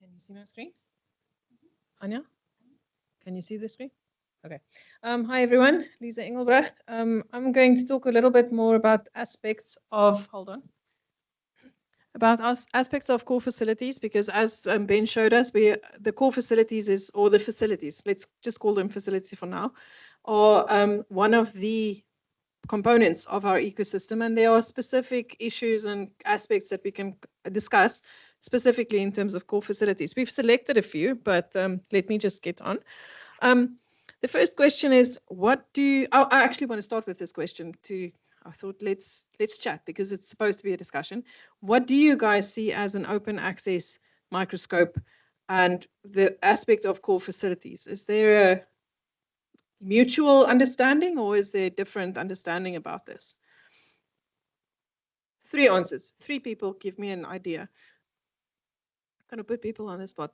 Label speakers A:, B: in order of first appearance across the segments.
A: Can you see my screen? Anya, can you see the screen? Okay. Hi, everyone. Lize Engelbrecht. I'm going to talk a little bit more about aspects of, aspects of core facilities, because as Ben showed us, the core facilities or the facilities, let's just call them facilities for now, are one of the components of our ecosystem, and there are specific issues and aspects that we can discuss specifically in terms of core facilities. We've selected a few, but let me just get on. The first question is, I actually want to start with this question I thought let's chat because it's supposed to be a discussion. What do you guys see as an open access microscope and the aspect of core facilities? Is there a mutual understanding or is there different understanding about this? 3 answers. 3 people give me an idea. I'm going to put people on the spot.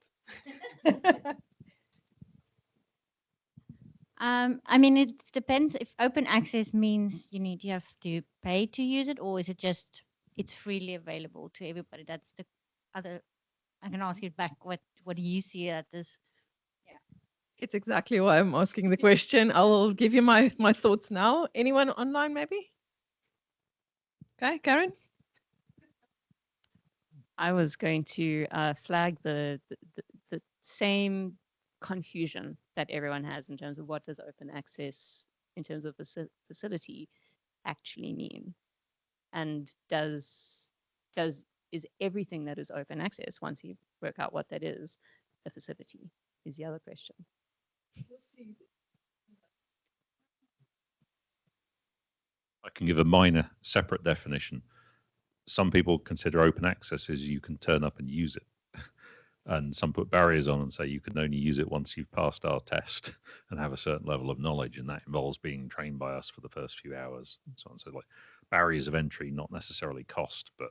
B: I mean, it depends if open access means you have to pay to use it, or is it just it's freely available to everybody? That's the other. I can ask you back. What do you see at this?
A: It's exactly why I'm asking the question. I'll give you my thoughts now. Anyone online, maybe? Okay, Karen?
C: I was going to flag the same confusion that everyone has in terms of what does open access in terms of facility actually mean, and is everything that is open access, once you work out what that is, a facility, is the other question.
D: I can give a minor separate definition. Some people consider open access as you can turn up and use it. And some put barriers on and say you can only use it once you've passed our test and have a certain level of knowledge. And that involves being trained by us for the first few hours. And so on. So like barriers of entry, not necessarily cost, but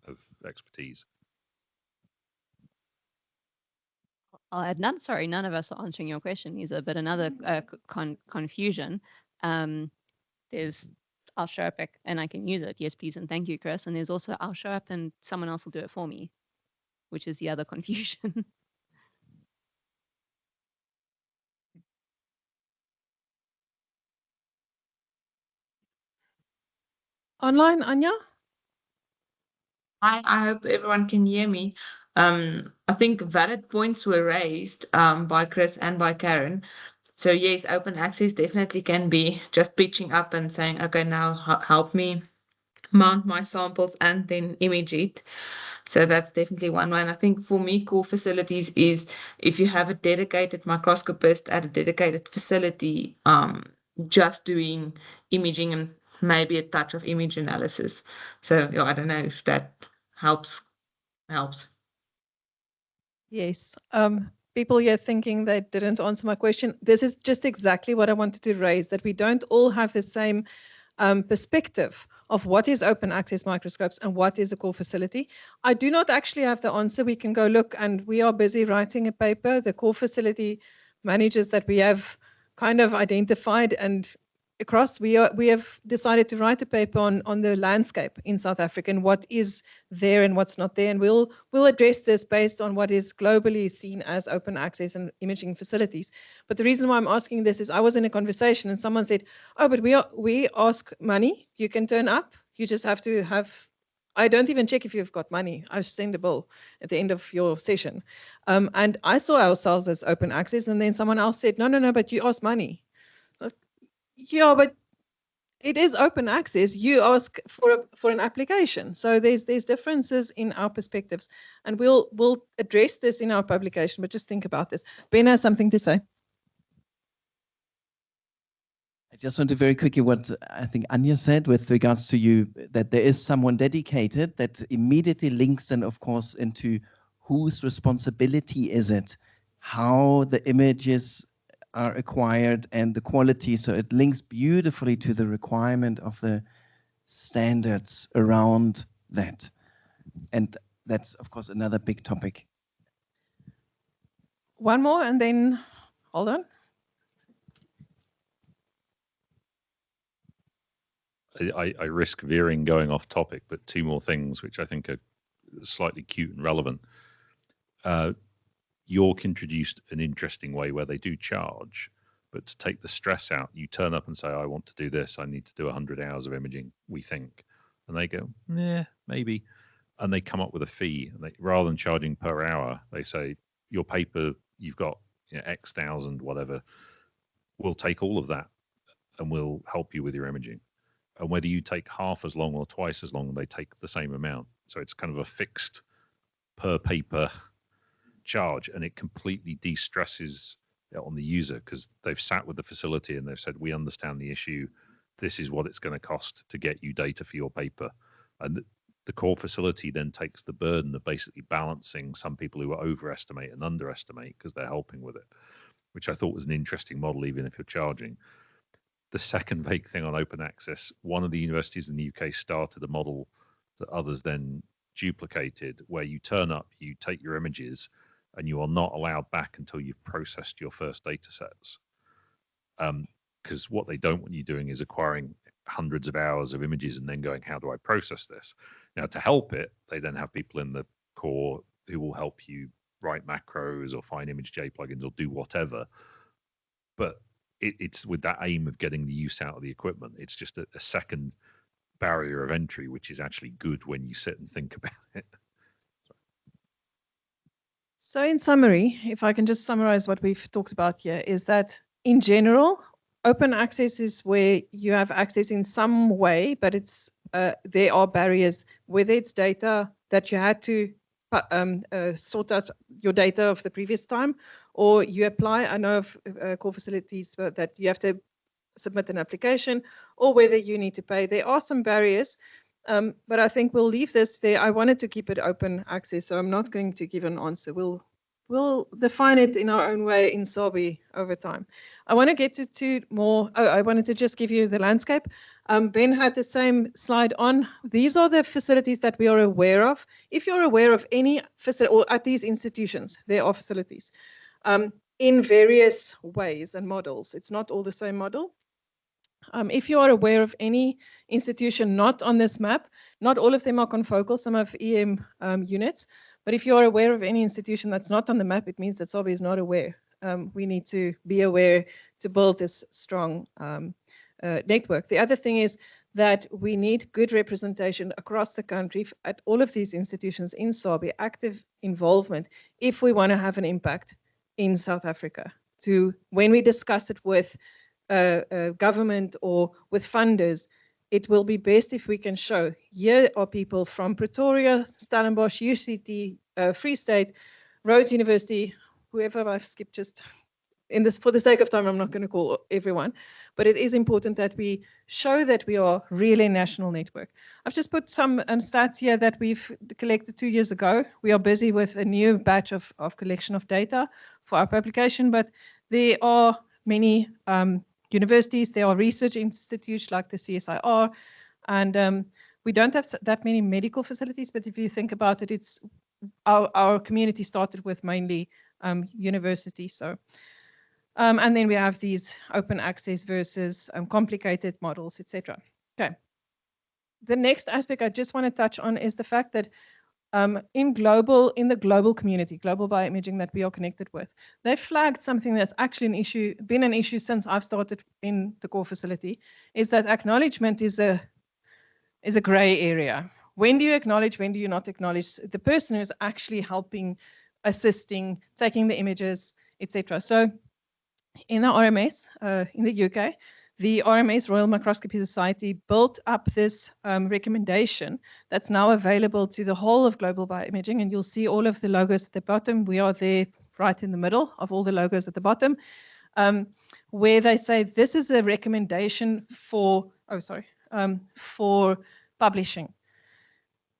D: of expertise.
C: I'll add none of us are answering your question, Lisa, but another confusion. There's I'll show up and I can use it. Yes, please. And thank you, Chris. And there's also I'll show up and someone else will do it for me, which is the other confusion.
A: Online, Anya?
E: Hi, I hope everyone can hear me. I think valid points were raised by Chris and by Karen. So yes, open access definitely can be just pitching up and saying, okay, now help me mount my samples and then image it. So that's definitely one way. And I think for me, core facilities is if you have a dedicated microscopist at a dedicated facility, just doing imaging and maybe a touch of image analysis. So yeah, I don't know if that helps.
A: Yes. People here thinking they didn't answer my question. This is just exactly what I wanted to raise, that we don't all have the same perspective of what is open access microscopes and what is a core facility. I do not actually have the answer. We can go look, and we are busy writing a paper. The core facility managers that we have kind of identified and across, we have decided to write a paper on the landscape in South Africa and what is there and what's not there, and we'll address this based on what is globally seen as open access and imaging facilities. But the reason why I'm asking this is I was in a conversation and someone said, oh, but we ask money, you can turn up, you just have to have, I don't even check if you've got money, I send a bill at the end of your session. And I saw ourselves as open access, and then someone else said, no, but you ask money. Yeah, but it is open access. You ask for an application. So there's differences in our perspectives, and we'll address this in our publication, but just think about this. Ben has something to say.
F: I just want to very quickly what I think Anya said with regards to you, that there is someone dedicated that immediately links then, of course, into whose responsibility is it, how the images are acquired and the quality. So it links beautifully to the requirement of the standards around that. And that's, of course, another big topic.
A: One more and then, hold on.
D: I risk veering going off topic, but 2 more things which I think are slightly cute and relevant. York introduced an interesting way where they do charge, but to take the stress out, you turn up and say, I want to do this. I need to do 100 hours of imaging, we think. And they go, yeah, maybe. And they come up with a fee. And they, rather than charging per hour, they say, your paper, you've got X thousand, whatever. We'll take all of that and we'll help you with your imaging. And whether you take half as long or twice as long, they take the same amount. So it's kind of a fixed per paper charge, and it completely de-stresses on the user because they've sat with the facility and they've said, we understand the issue. This is what it's going to cost to get you data for your paper. And the core facility then takes the burden of basically balancing some people who overestimate and underestimate because they're helping with it, which I thought was an interesting model, even if you're charging. The second big thing on open access, one of the universities in the UK started a model that others then duplicated, where you turn up, you take your images, and you are not allowed back until you've processed your first data sets. Because what they don't want you doing is acquiring hundreds of hours of images and then going, how do I process this? Now, to help it, they then have people in the core who will help you write macros or find ImageJ plugins or do whatever. But it's with that aim of getting the use out of the equipment. It's just a second barrier of entry, which is actually good when you sit and think about it.
A: So in summary, if I can just summarize what we've talked about here, is that in general, open access is where you have access in some way, but it's there are barriers, whether it's data that you had to sort out your data of the previous time, or you apply, I know of core facilities that you have to submit an application, or whether you need to pay. There are some barriers, but I think we'll leave this there. I wanted to keep it open access, so I'm not going to give an answer. We'll define it in our own way in SABI over time. I want to get to two more. Oh, I wanted to just give you the landscape. Ben had the same slide on. These are the facilities that we are aware of. If you're aware of any facility, or at these institutions, there are facilities in various ways and models. It's not all the same model. If you are aware of any institution not on this map, not all of them are confocal, some have EM units, but if you are aware of any institution that's not on the map, it means that SABI is not aware. We need to be aware to build this strong network. The other thing is that we need good representation across the country at all of these institutions in SABI, active involvement, if we want to have an impact in South Africa. When we discuss it with government or with funders, it will be best if we can show here are people from Pretoria, Stellenbosch, UCT, Free State, Rhodes University, whoever I've skipped just in this, for the sake of time, I'm not going to call everyone, but it is important that we show that we are really a national network. I've just put some stats here that we've collected 2 years ago. We are busy with a new batch of collection of data for our publication, but there are many universities, there are research institutes like the CSIR, and we don't have that many medical facilities, but if you think about it, it's our community started with mainly universities. So, and then we have these open access versus complicated models, etc. Okay. The next aspect I just want to touch on is the fact that in the global community, global bioimaging that we are connected with, they flagged something that's actually been an issue since I've started in the core facility, is that acknowledgement is a gray area. When do you acknowledge, when do you not acknowledge the person who's actually helping, assisting, taking the images, etc. So in the RMS, in the UK, the RMS, Royal Microscopy Society, built up this recommendation that's now available to the whole of global bioimaging, and you'll see all of the logos at the bottom. We are there right in the middle of all the logos at the bottom, where they say this is a recommendation for publishing.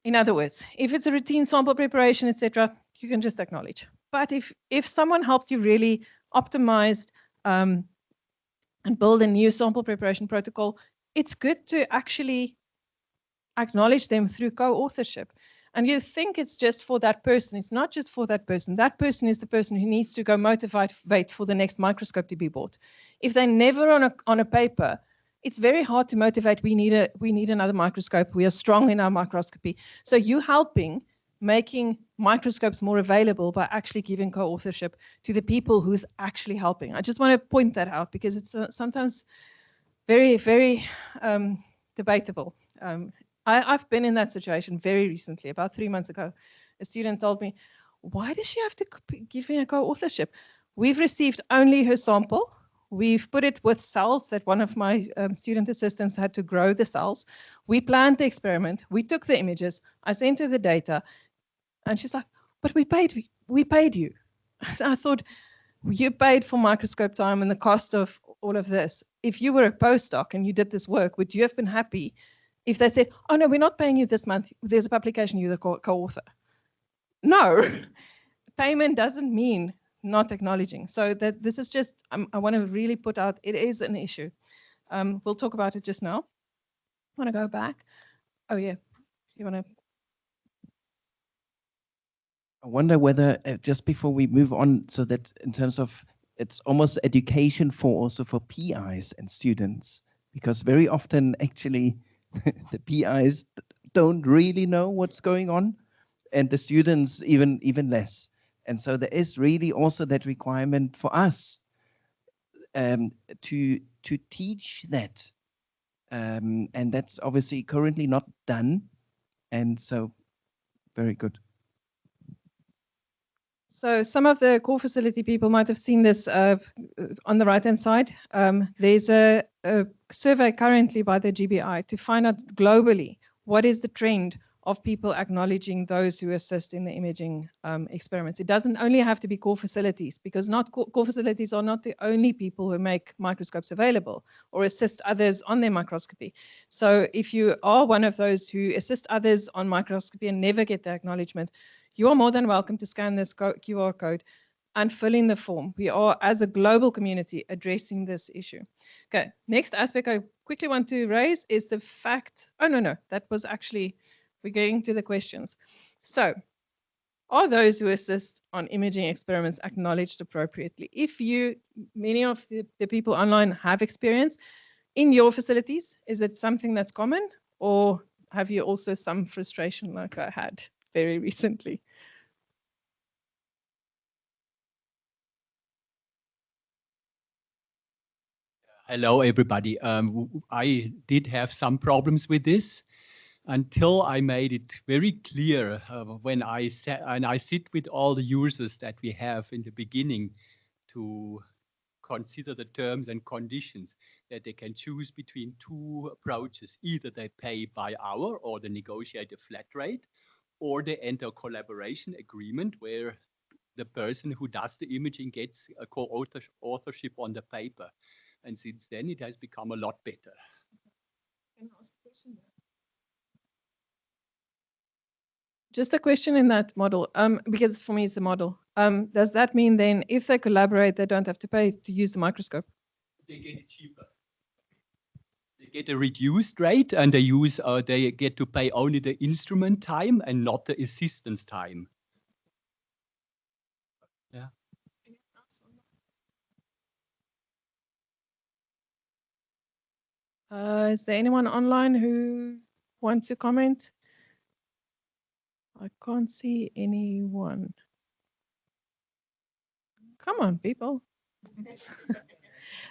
A: In other words, if it's a routine sample preparation, etc., you can just acknowledge. But if someone helped you really optimize and build a new sample preparation protocol, it's good to actually acknowledge them through co-authorship. And you think it's just for that person. It's not just for that person. That person is the person who needs to go motivate for the next microscope to be bought. If they're never on a paper, it's very hard to motivate. We need another microscope. We are strong in our microscopy. So you helping making microscopes more available by actually giving co-authorship to the people who's actually helping. I just want to point that out because it's sometimes very, very debatable. I've been in that situation very recently, about 3 months ago. A student told me, why does she have to give me a co-authorship? We've received only her sample. We've put it with cells that one of my student assistants had to grow the cells. We planned the experiment. We took the images. I sent her the data. And she's like, but we paid you. And I thought, you paid for microscope time and the cost of all of this. If you were a postdoc and you did this work, would you have been happy if they said, oh no, we're not paying you this month. There's a publication, you're the co-author. No, payment doesn't mean not acknowledging. So that this is just, I want to really put out, it is an issue. We'll talk about it just now. I want to go back. Oh yeah, you want to?
F: I wonder whether just before we move on, so that in terms of it's almost education for also for PIs and students, because very often actually the PIs don't really know what's going on, and the students even less. And so there is really also that requirement for us to teach that, and that's obviously currently not done. And so, very good.
A: So some of the core facility people might have seen this on the right-hand side. There's a survey currently by the GBI to find out globally what is the trend of people acknowledging those who assist in the imaging experiments. It doesn't only have to be core facilities, because core facilities are not the only people who make microscopes available or assist others on their microscopy. So if you are one of those who assist others on microscopy and never get the acknowledgement, you are more than welcome to scan this QR code and fill in the form. We are, as a global community, addressing this issue. Okay, next aspect I quickly want to raise is the fact, that was actually, we're going to the questions. So, are those who assist on imaging experiments acknowledged appropriately? If many of the people online have experience in your facilities, is it something that's common, or have you also some frustration like I had very recently?
G: Hello, everybody. I did have some problems with this until I made it very clear when I sit with all the users that we have in the beginning to consider the terms and conditions, that they can choose between two approaches. Either they pay by hour or they negotiate a flat rate, or they enter a collaboration agreement where the person who does the imaging gets a co-authorship on the paper. And since then, it has become a lot better.
A: Can I ask a question? Just a question in that model, because for me it's a model. Does that mean then if they collaborate, they don't have to pay to use the microscope?
G: They get it cheaper. They get a reduced rate, and they get to pay only the instrument time and not the assistance time. Yeah.
A: Is there anyone online who wants to comment? I can't see anyone. Come on, people.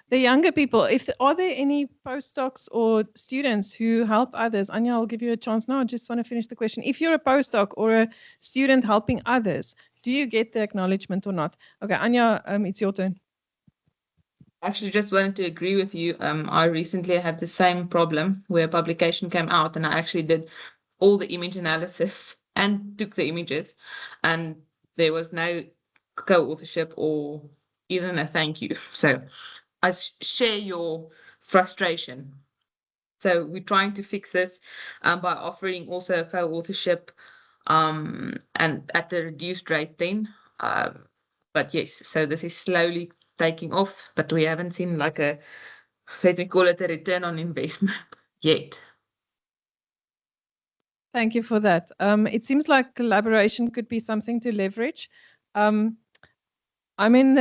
A: The younger people, are there any postdocs or students who help others? Anya, I'll give you a chance now. I just want to finish the question. If you're a postdoc or a student helping others, do you get the acknowledgement or not? Okay, Anya, it's your turn.
E: Actually, just wanted to agree with you. I recently had the same problem where a publication came out and I actually did all the image analysis and took the images, and there was no co-authorship or even a thank you. So I share your frustration. So we're trying to fix this by offering also a co-authorship and at the reduced rate then. But yes, so this is slowly taking off, but we haven't seen like a, let me call it a return on investment yet.
A: Thank you for that. It seems like collaboration could be something to leverage. I'm in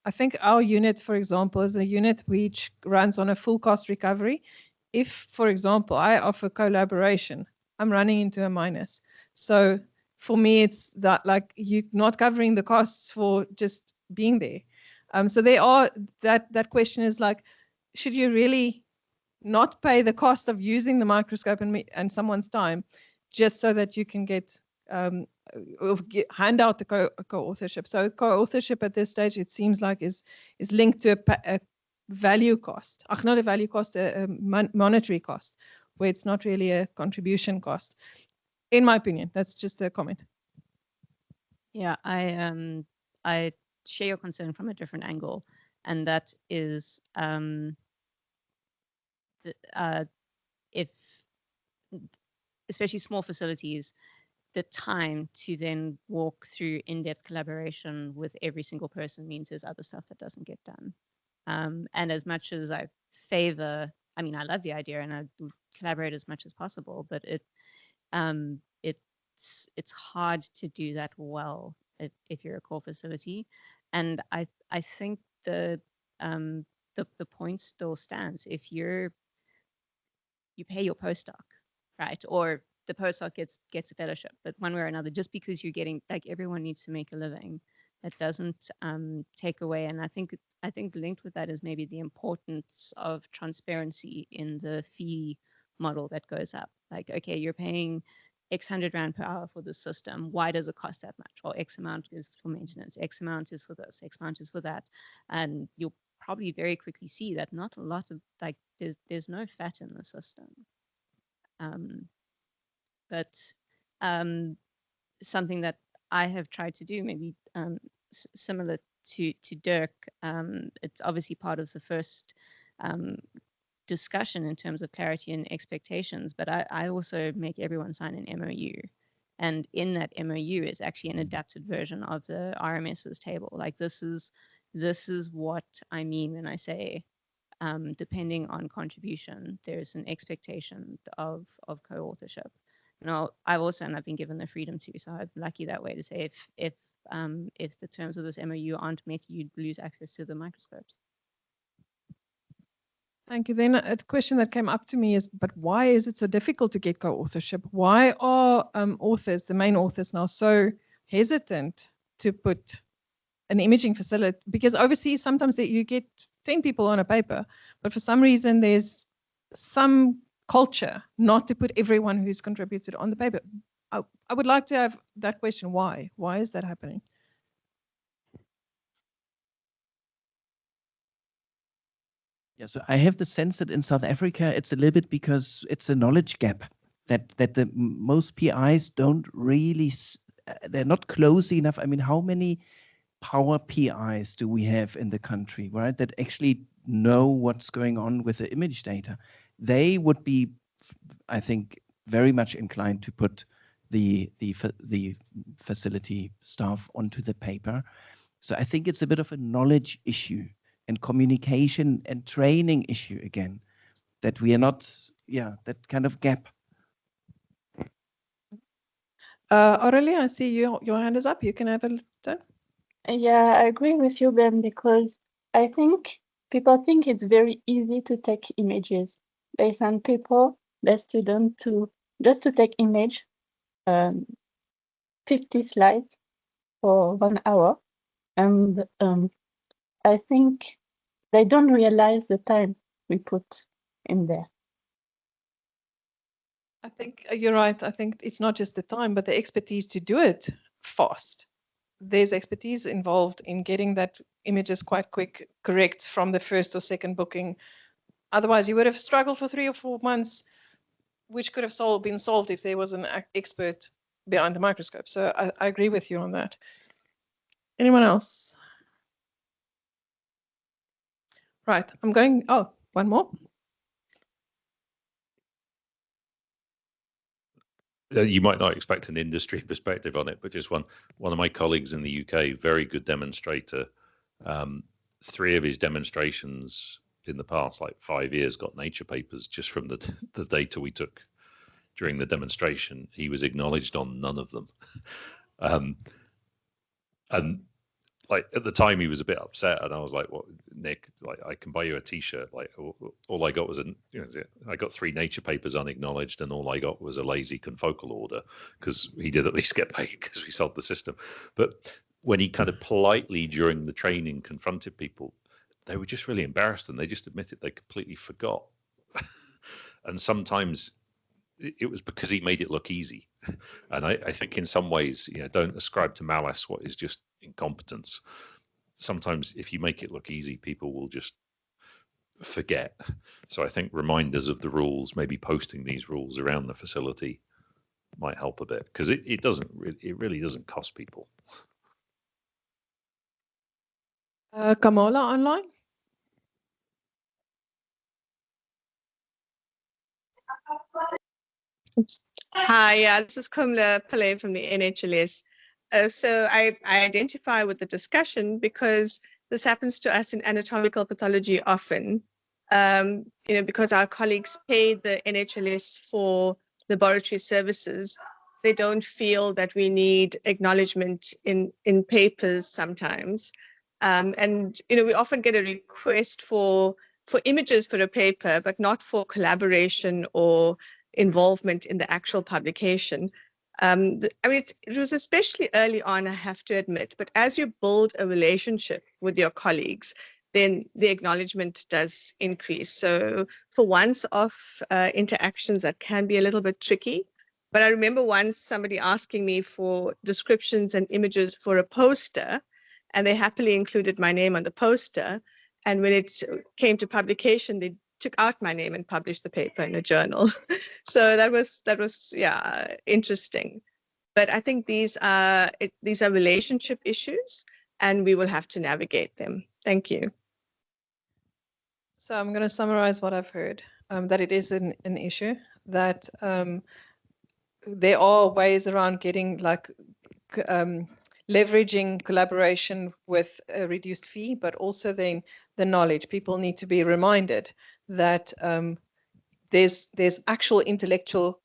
A: I think our unit, for example, is a unit which runs on a full cost recovery. If, for example, I offer collaboration, I'm running into a minus. So for me, it's that like you're not covering the costs for just being there. So there are that question is like, should you really not pay the cost of using the microscope and someone's time just so that you can get hand out the co-authorship? So co-authorship at this stage, it seems like is linked to a value cost. Not a value cost, a monetary cost, where it's not really a contribution cost. In my opinion, that's just a comment.
C: Yeah, I share your concern from a different angle, and that is if, especially small facilities, the time to then walk through in-depth collaboration with every single person means there's other stuff that doesn't get done. And as much as I favor, I mean, I love the idea and I would collaborate as much as possible, but it's hard to do that well if you're a core facility. And I think the point still stands. If you pay your postdoc, right, or the postdoc gets a fellowship, but one way or another, just because you're getting, like, everyone needs to make a living, that doesn't take away. And I think linked with that is maybe the importance of transparency in the fee model that goes up. Like, okay, you're paying X hundred rand per hour for the system. Why does it cost that much? Well, X amount is for maintenance, X amount is for this, X amount is for that. And you'll probably very quickly see that not a lot of, like, there's no fat in the system. But something that I have tried to do, maybe similar to Dirk, it's obviously part of the first discussion in terms of clarity and expectations, but I also make everyone sign an MOU. And in that MOU is actually an adapted version of the RMS's table. Like, this is what I mean when I say, depending on contribution, there's an expectation of co-authorship. Now, I've been given the freedom to, so I'm lucky that way to say if the terms of this MOU aren't met, you'd lose access to the microscopes.
A: Thank you. Then a question that came up to me is, but why is it so difficult to get co-authorship? Why are authors, the main authors now, so hesitant to put an imaging facility? Because overseas, sometimes you get 10 people on a paper, but for some reason, there's some culture not to put everyone who's contributed on the paper. I would like to have that question. Why? Why is that happening?
F: Yeah, so I have the sense that in South Africa, it's a little bit because it's a knowledge gap that the most PIs don't really, they're not close enough. I mean, how many power PIs do we have in the country, right, that actually know what's going on with the image data? They would be, I think, very much inclined to put the facility staff onto the paper. So I think it's a bit of a knowledge issue and communication and training issue again, that we are not, that kind of gap.
A: Aurelia, I see your hand is up. You can have a turn.
H: Yeah, I agree with you, Ben, because I think people think it's very easy to take images. They send people, the student, just to take image, 50 slides for 1 hour. And I think they don't realize the time we put in there.
A: I think you're right. I think it's not just the time, but the expertise to do it fast. There's expertise involved in getting that images quite quick, correct from the first or second booking. Otherwise, you would have struggled for 3 or 4 months, which could have been solved if there was an expert behind the microscope. So I agree with you on that. Anyone else? Right, I'm going, one more.
D: You might not expect an industry perspective on it, but just one of my colleagues in the UK, very good demonstrator. 3 of his demonstrations in the past, like 5 years, got Nature papers just from the data we took during the demonstration. He was acknowledged on none of them. And like at the time he was a bit upset, and I was like, "What, Nick? Like, I can buy you a T-shirt. Like, all I got was I got 3 Nature papers unacknowledged, and all I got was a lazy confocal order, because he did at least get paid because we sold the system." But when he kind of politely during the training confronted people, they were just really embarrassed, and they just admitted they completely forgot. And sometimes it was because he made it look easy. And I think in some ways, don't ascribe to malice what is just incompetence. Sometimes if you make it look easy, people will just forget. So I think reminders of the rules, maybe posting these rules around the facility, might help a bit, because it really doesn't cost people.
A: Kamala online.
I: Oops. Hi, yeah, this is Kumla Pillay from the NHLS. So I identify with the discussion because this happens to us in anatomical pathology often. Because our colleagues pay the NHLS for laboratory services, they don't feel that we need acknowledgement in papers sometimes. And we often get a request for images for a paper, but not for collaboration or involvement in the actual publication. It was especially early on, I have to admit, but as you build a relationship with your colleagues, then the acknowledgement does increase. So for once-off interactions, that can be a little bit tricky. But I remember once somebody asking me for descriptions and images for a poster, and they happily included my name on the poster. And when it came to publication, they took out my name and published the paper in a journal. So that was interesting. But I think these are relationship issues, and we will have to navigate them. Thank you.
A: So I'm going to summarize what I've heard, that it is an issue, that there are ways around getting leveraging collaboration with a reduced fee, but also then the knowledge. People need to be reminded that there's actual intellectual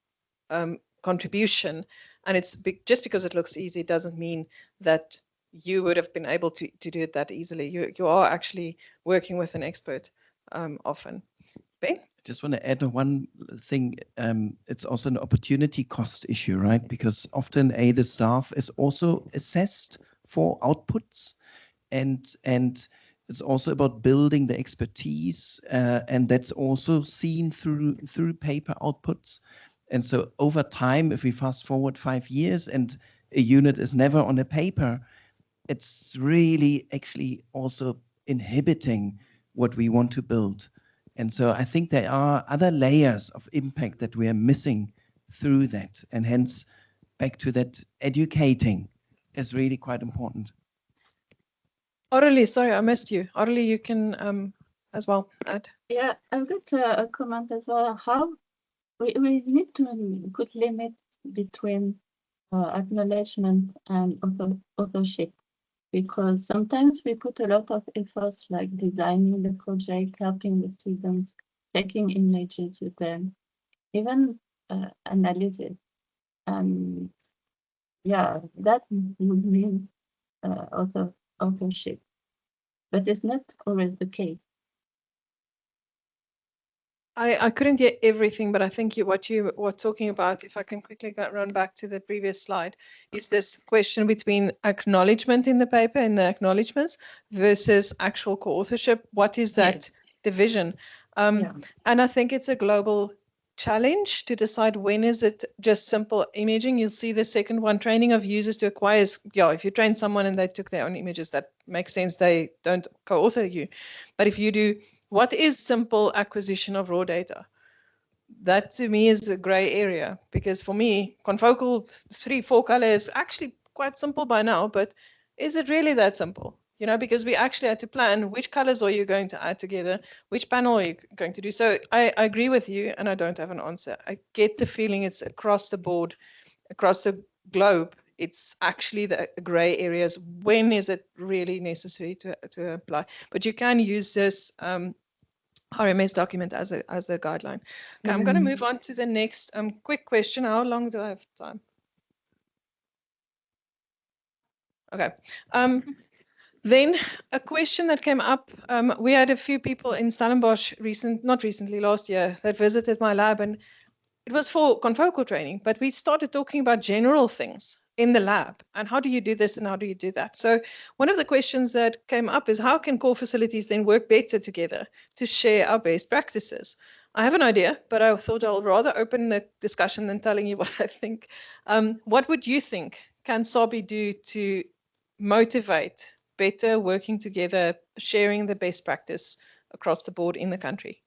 A: contribution, and it's just because it looks easy doesn't mean that you would have been able to do it that easily. You are actually working with an expert often. Ben?
F: I just want to add one thing. It's also an opportunity cost issue, right? Because often the staff is also assessed for outputs, and it's also about building the expertise, and that's also seen through paper outputs. And so over time, if we fast forward 5 years and a unit is never on a paper, it's really actually also inhibiting what we want to build. And so I think there are other layers of impact that we are missing through that. And hence, back to that, educating is really quite important.
A: Aurelie, sorry, I missed you. Aurelie, you can as well add.
H: Yeah, I've got a comment as well. How we need to put limits between acknowledgement and authorship, because sometimes we put a lot of efforts, like designing the project, helping the students, taking images with them, even analysis. Yeah, that would mean authorship, but it's not always the case.
A: I couldn't hear everything, but I think what you were talking about, if I can quickly run back to the previous slide, is this question between acknowledgement in the paper and the acknowledgements versus actual co-authorship. What is that division? And I think it's a global challenge to decide when is it just simple imaging. You'll see the second one, training of users to acquire. If you train someone and they took their own images, that makes sense. They don't co-author you. But if you do, what is simple acquisition of raw data? That to me is a gray area, because for me, confocal 3-4 color is actually quite simple by now, but is it really that simple? Because we actually had to plan which colors are you going to add together, which panel are you going to do. So I agree with you, and I don't have an answer. I get the feeling it's across the board, across the globe. It's actually the gray areas. When is it really necessary to apply? But you can use this RMS document as a guideline. Okay, I'm going to move on to the next quick question. How long do I have time? Okay. Then a question that came up, we had a few people in Stellenbosch last year, that visited my lab, and it was for confocal training, but we started talking about general things in the lab and how do you do this and how do you do that. So one of the questions that came up is how can core facilities then work better together to share our best practices? I have an idea, but I thought I'll rather open the discussion than telling you what I think. What would you think can SABI do to motivate better working together, sharing the best practice across the board in the country?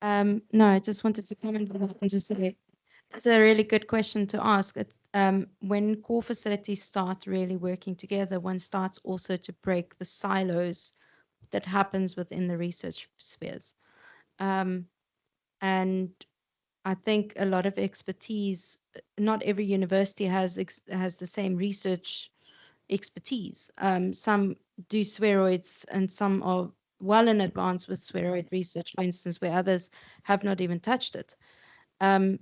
J: No, I just wanted to comment on that and just say it's a really good question to ask. When core facilities start really working together, one starts also to break the silos that happens within the research spheres. And I think a lot of expertise, not every university has the same research expertise. Some do spheroids and some are well in advance with spheroid research, for instance, where others have not even touched it. And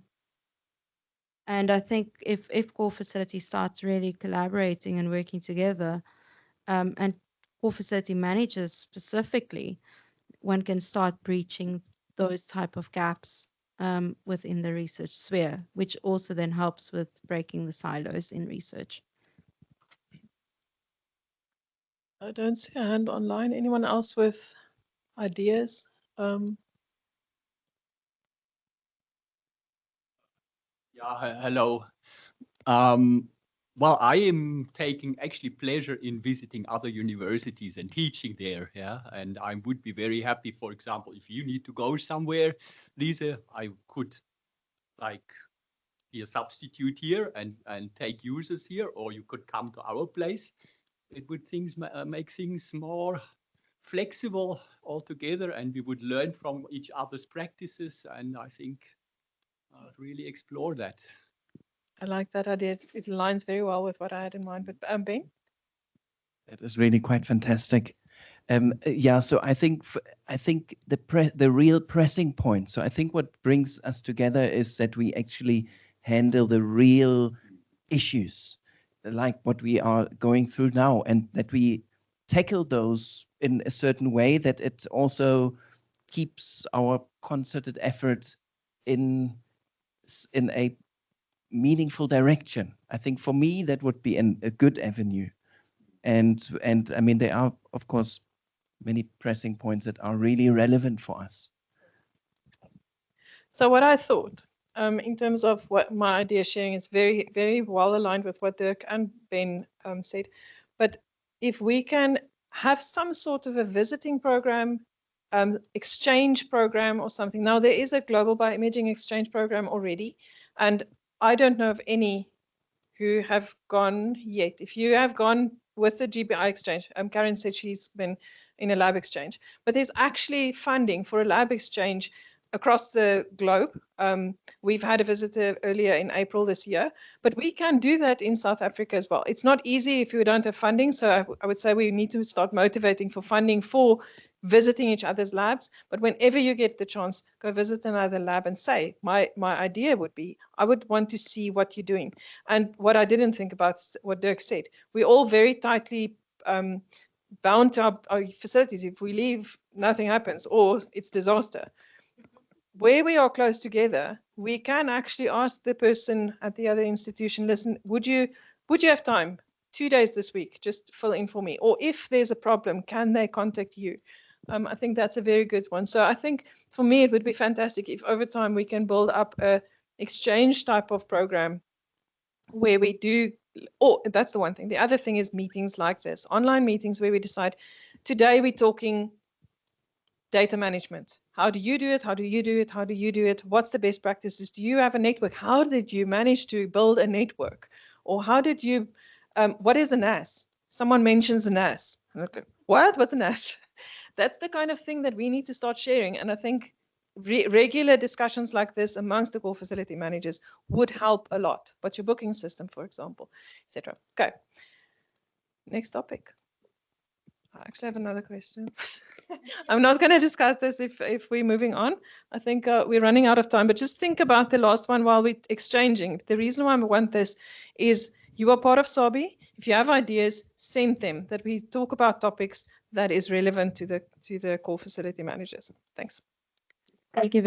J: I think if core facility starts really collaborating and working together, and core facility managers specifically, one can start breaching those type of gaps within the research sphere, which also then helps with breaking the silos in research.
A: I don't see a hand online. Anyone else with ideas?
G: Yeah, hello. Well, I am taking actually pleasure in visiting other universities and teaching there, yeah. And I would be very happy, for example, if you need to go somewhere, Lize, I could like be a substitute here and take users here, or you could come to our place. It would make things more flexible altogether, and we would learn from each other's practices. And I think really explore that.
A: I like that idea. It aligns very well with what I had in mind. But Ben?
F: That is really quite fantastic. Yeah, so I think the real pressing point. So I think what brings us together is that we actually handle the real issues, like what we are going through now, and that we tackle those in a certain way that it also keeps our concerted effort in a meaningful direction. I think for me that would be a good avenue. And I mean, there are, of course, many pressing points that are really relevant for us.
A: So what I thought, in terms of what my idea sharing, is very, very well aligned with what Dirk and Ben said. But if we can have some sort of a visiting program, exchange program or something. Now, there is a global bioimaging exchange program already, and I don't know of any who have gone yet. If you have gone with the GBI exchange, Karen said she's been in a lab exchange, but there's actually funding for a lab exchange across the globe. We've had a visitor earlier in April this year, but we can do that in South Africa as well. It's not easy if you don't have funding, so I would say we need to start motivating for funding for visiting each other's labs. But whenever you get the chance, go visit another lab and say, my idea would be, I would want to see what you're doing. And what I didn't think about is what Dirk said. We're all very tightly bound to our facilities. If we leave, nothing happens, or it's disaster. Where we are close together, we can actually ask the person at the other institution, listen, would you have time 2 days this week, just fill in for me? Or if there's a problem, can they contact you? I think that's a very good one. So I think for me, it would be fantastic if over time we can build up a exchange type of program where we do, oh, that's the one thing. The other thing is meetings like this, online meetings where we decide, today we're talking data management. How do you do it? How do you do it? How do you do it? What's the best practices? Do you have a network? How did you manage to build a network? Or how did you, what is a NAS? Someone mentions a NAS. Okay. What's a NAS? That's the kind of thing that we need to start sharing. And I think regular discussions like this amongst the core facility managers would help a lot. What's your booking system, for example, etc. Okay. Next topic. I actually have another question. I'm not going to discuss this if we're moving on. I think we're running out of time, but just think about the last one while we're exchanging. The reason why I want this is you are part of SABI. If you have ideas, send them, that we talk about topics that is relevant to the core facility managers. Thanks.
J: Thank you.